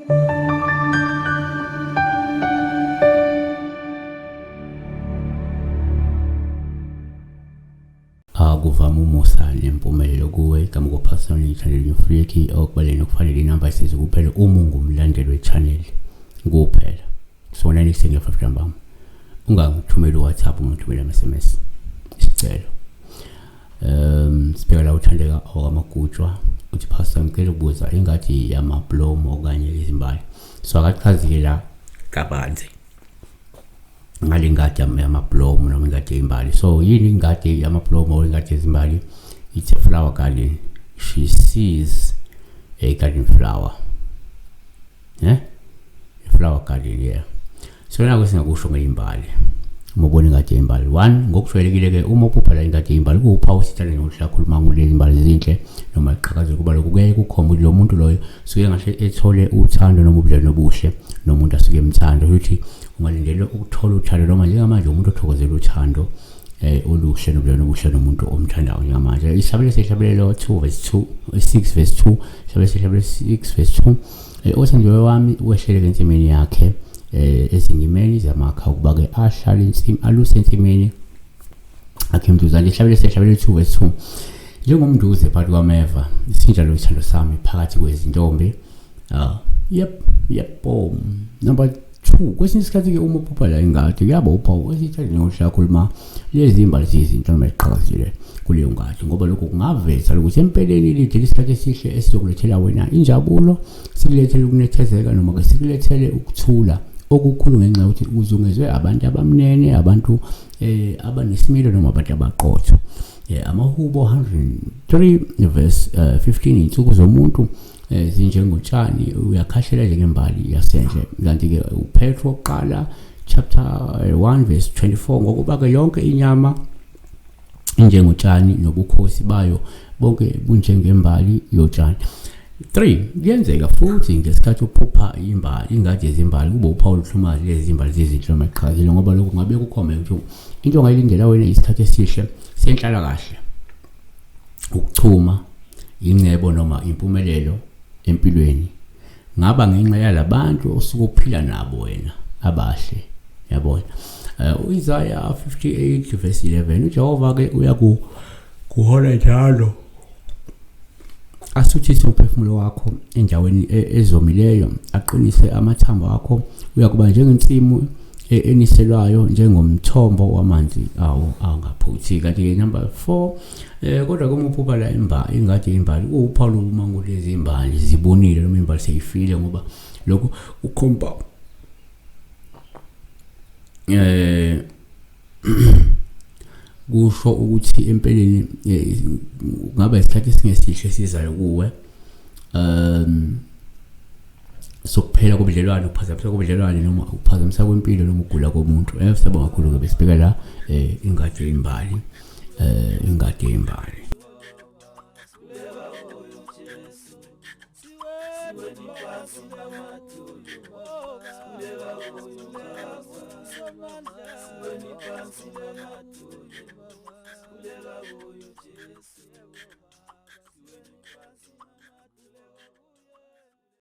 Akuvama umusa nempumelelo kuwe igama kophasana i-channel yomfriki okubaleni okufanele inamba isize kuphela uma ungumlandeli we-channel kuphela. So nani sengiyafafika mbamba. Ungangithumela uWhatsApp, ungithumela ama-SMS. Isicelo. Sibheka la uthandeka okwamagutshwa uthi phasa ngicela ukubuza ingadi yamablomo okanye izimbali. So akachazile la kabanzi ngale ngadi yamablomo noma ingadi yezimbali. So yini ingadi yamablomo or ingadi yezimbali? It's a flower garden. She sees a garden flower. A flower garden, yeah. So na kwesingakusho ngezimbali. Umubona ingadi yezimbali. One, ngokujwayelekile ke uma uphupha la ingadi yezimbali kuwuphawu sithanda ngokuhlakhuluma ngolezi izimbali ezinhle noma iqhakaze kuba lokho kuye kukhomba ukuthi lo muntu loyo suke ngahle ethole uthando noma ubudlelwano obuhle nomuntu asuke emthanda, ukuthi ungalindela ukuthola uthando noma njengamanje umuntu othokozela uthando oluhle nobudlelwano obuhle nomuntu omthandayo njengamanje. Isabelo 2 verse 2 6 verse 2 Isabelo 6 verse 2 othandiwe wami wehlele ensimini yakhe ezingimeni zamakha ukuba ke ahlala insimi aluse ensimini akhe mduzane. Isabelo 2 verse 2 njengomnduze phakathi kwameva isinjalo isithando sami phakathi kwezintombi. Number 2, kwesinye isikhathi ke uma uphupha la ingadi kuyaba uphawu esithanda ngokuhlakhuluma lezi zimbali zezinto noma iqhakazile kuleyo ngadi, ngoba lokho kungaveza ukuthi empeleni lide isikhathi esihle esizokulethela wena injabulo, sikulethele ukunethezeka noma ke sikulethele ukuthula okukhulu ngenxa yokuthi uzungezwe abantu abamnene, abantu abanesimilo noma abantu abaqotho. Amahubo 103 verse 15 insuku zomuntu zinjengotshani uyakhashela njengembali yasendle. Kanti ke uPetro oqala chapter 1 verse 24 ngokuba ke yonke inyama injengotshani nobukhosi bayo bonke bunjengembali yotshani. 3, kuyenzeka futhi ngesikhathi uphupha imbali ingadi yezimbali kube uphawu luhlumayo lezi zimbali zezinhle noma iqhakazile, ngoba lokho ngabe kukhomba ukuthi into ongayilindela wena isikhathi esihle senhlala kahle, ukuchuma, ingcebo noma impumelelo empilweni ngaba ngenxa yalabantu osuke uphila nabo wena abahle, yabona. Isaiah 58 verse 11 uJehova ke uyakuhola njalo asuthise umphefumulo wakho endaweni ezomileyo, aqinise amathambo akho, uyakuba njengensimu eniselwayo njengomthombo wamanzi awo angaphuthi. Kanti number 4, kodwa kuma uphupha la ingadi yezimbali uphawu uma ngolezi izimbali zibonile noma izimbali seyifile, ngoba lokho ukhomba kusho ukuthi empeleni ngaba isikhathi esingesihle sizayo kuwe, sokuphela kobudlelwano, ukuphazamisa kobudlelwano noma ukuphazamisa kwempilo noma ukugula komuntu. Siyabonga kakhulu ke besibheka la ingadi yezimbali, ingadi yezimbali. When